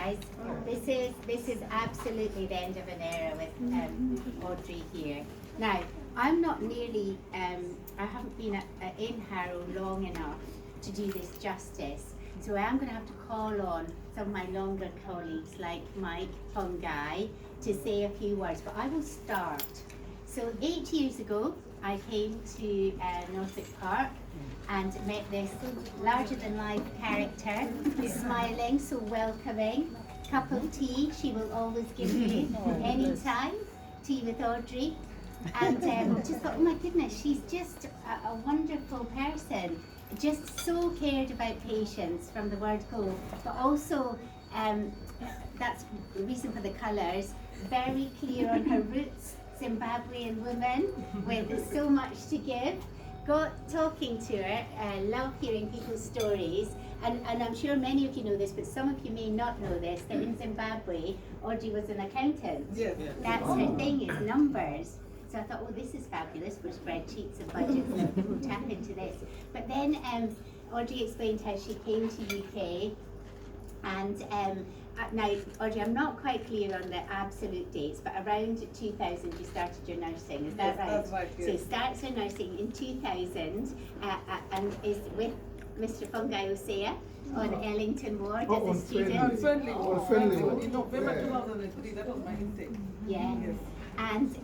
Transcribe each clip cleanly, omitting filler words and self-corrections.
guys. This is absolutely the end of an era with Audrey here. Now, I'm not nearly, I haven't been in Harrow long enough to do this justice. So I am going to have to call on some of my longer colleagues like Mike Fungi to say a few words, but I will start. So 8 years ago, I came to Northwick Park and met this larger-than-life character, smiling, so welcoming. Cup of tea, she will always give me anytime. Tea with Audrey. And just thought, oh my goodness, she's just a wonderful person. Just so cared about patients from the word go, but also that's the reason for the colours. Very clear on her roots, Zimbabwean woman with so much to give. Got talking to her, love hearing people's stories, and I'm sure many of you know this, but some of you may not know this, that in Zimbabwe, Audrey was an accountant. Yes. That's her thing, is numbers. So I thought, oh, this is fabulous for spreadsheets and budgets, and we'll tap into this. But then Audrey explained how she came to UK, and now, Audrey, I'm not quite clear on the absolute dates, but around 2000 you started your nursing, is that right? That's right, yes. So you started her nursing in 2000 and is with Mr. Fungi Osea on Ellington Ward as a student. In November 2003, that was my intake. Yeah. Yes. And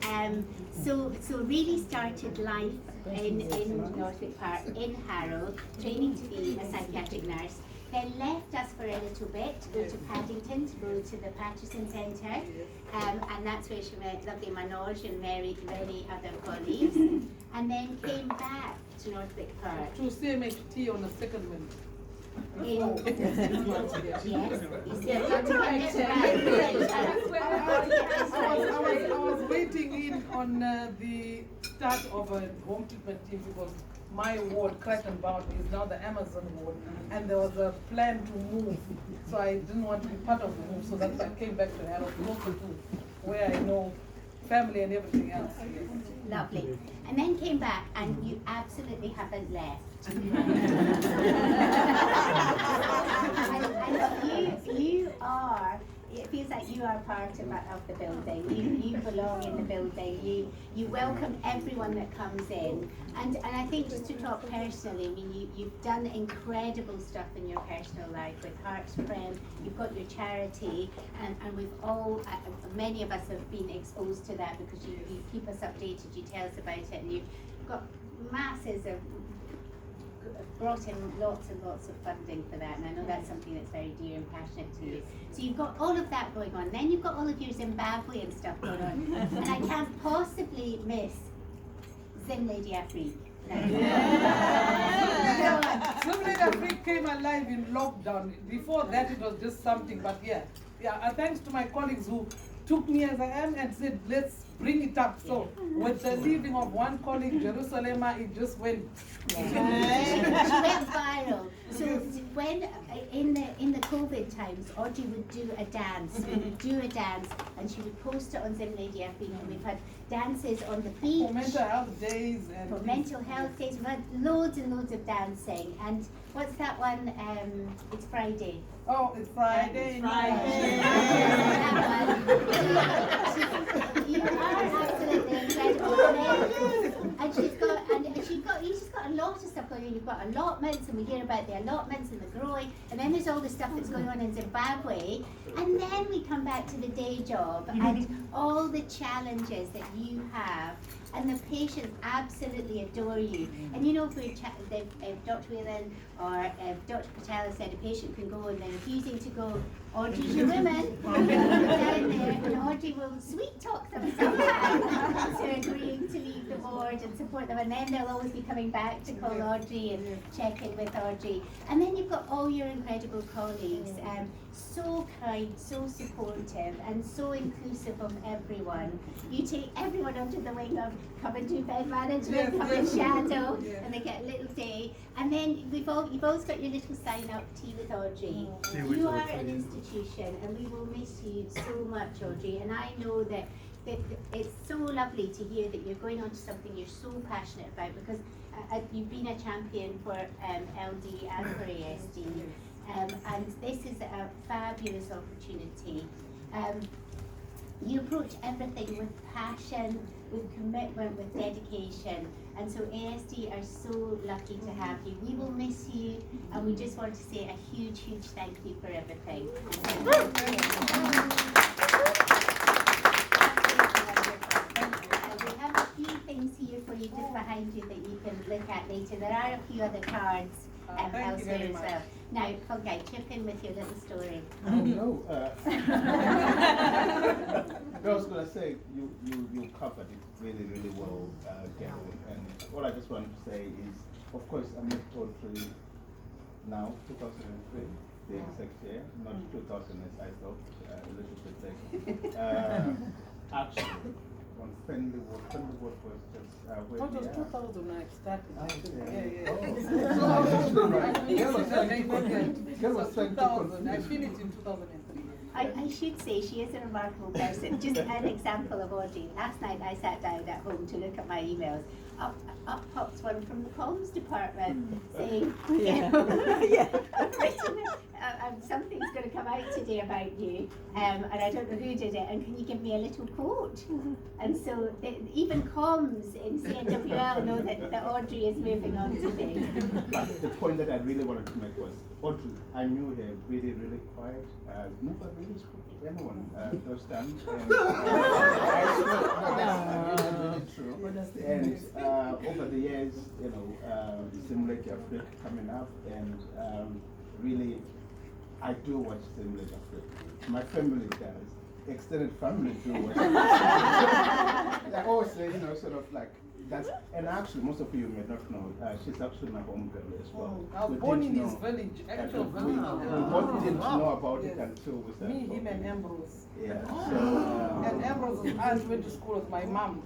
so really started life in Northwick Park, in Harrow, training to be a psychiatric nurse. Then left us for a little bit to go to Paddington, to go to the Patterson Centre, and that's where she met lovely Manoj and many other colleagues, and then came back to Northwick Park. To CMHT on the second one. Yes, I was waiting in on the start of a home treatment team because my ward, Crichton Boundary, is now the Amazon ward, and there was a plan to move, so I didn't want to be part of the move, so that's why I came back to Harrow, local to where I know family and everything else. Yes. Lovely. And then came back, and you absolutely haven't left. And you are, it feels like you are part of the building. You belong in the building. You welcome everyone that comes in. And I think just to talk personally, I mean, you've done incredible stuff in your personal life with Heart's Friend. You've got your charity, and we've all, many of us have been exposed to that because you keep us updated, you tell us about it, and you've got masses of, brought in lots and lots of funding for that, and I know that's something that's very dear and passionate to you. So you've got all of that going on, then you've got all of your Zimbabwean stuff going on, and I can't possibly miss Zim Lady Afrique. Zim Lady Afrique came alive in lockdown. Before that it was just something, but thanks to my colleagues who took me as I am and said, let's bring it up. So with the leaving of one colleague, Jerusalem, it just went. She went viral. So when in the COVID times, Audrey would do a dance. And she would post it on Zim Lady Afrique, and we've had dances on the beach. For mental health days. For mental health days, we've had loads and loads of dancing. And what's that one? It's Friday. Oh, it's Friday. You are absolutely incredible. And she's got a lot of stuff going on. You've got allotments, and we hear about the allotments and the growing, and then there's all the stuff that's going on in Zimbabwe, and then we come back to the day job and all the challenges that you have, and the patients absolutely adore you. And you know, if Dr. Whelan or if Dr. Patel said a patient can go and they're refusing to go, Audrey's your woman, down there, and Audrey will sweet talk them somehow to agreeing to leave the ward and support them, and then they'll always be coming back to call Audrey and check in with Audrey. And then you've got all your incredible colleagues, so kind, so supportive, and so inclusive of everyone. You take everyone under the wing of come and do bed management, come and shadow, and they get a little day. And then you've always got your little sign up, Tea with Audrey. You are an institution, and we will miss you so much, Audrey. And I know that it's so lovely to hear that you're going on to something you're so passionate about, because you've been a champion for LD and for ASD. and this is a fabulous opportunity. You approach everything with passion, with commitment, with dedication, and so ASD are so lucky to have you. We will miss you, and we just want to say a huge, huge thank you for everything. We have a few things here for you just behind you that you can look at later. There are a few other cards elsewhere as well. Now, Fungi, chip in with your little story. No, I was going to say, you covered it really, really well, Gary. And what I just wanted to say is, of course, I met Audrey now, 2003, the exact year, not 2000 as I thought, a little bit later. Actually, on Friendly Work was just where What we was are. 2000 I started? Girl was trying to 2000, I confuse finished in 2003. I should say she is a remarkable person. Just an example of Audrey. Last night I sat down at home to look at my emails. Up pops one from the comms department saying, something's going to come out today about you, and I don't know who did it, and can you give me a little quote? And so even comms in CNWL know that Audrey is moving on today. But the point that I really wanted to make was, Audrey, I knew her really, really quiet, never really spoke to anyone those times. And, that's really true. And over the years, you know, Simulate Africa coming up, and really, I do watch Simulate Africa. My family does. Extended family do watch. I always say, you know, sort of like, that's, and actually, most of you may not know, she's actually my home girl as well. I was born in his village, actual village. We both didn't know about it until we started. Me, him, and Ambrose. Yeah. So, and Ambrose, I went to school with my mom.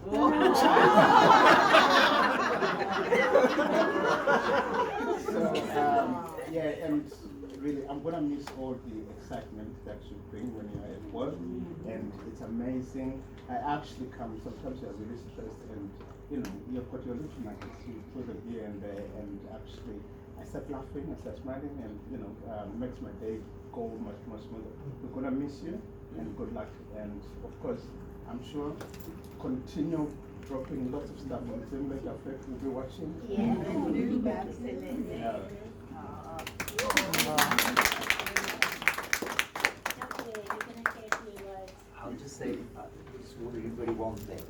So, yeah, and really, I'm gonna miss all the excitement that you bring when you're at work, and it's amazing. I actually come, sometimes you're really stressed, and you know, you've got your little nuggets, you put them here and there, and actually, I start laughing, I start smiling, and you know, makes my day go much more smoother. We're gonna miss you, and good luck, and of course, I'm sure, continue dropping lots of stuff on Zoom like Africa will be watching. Yeah, absolutely. Yeah. I'll just say, just really one thing.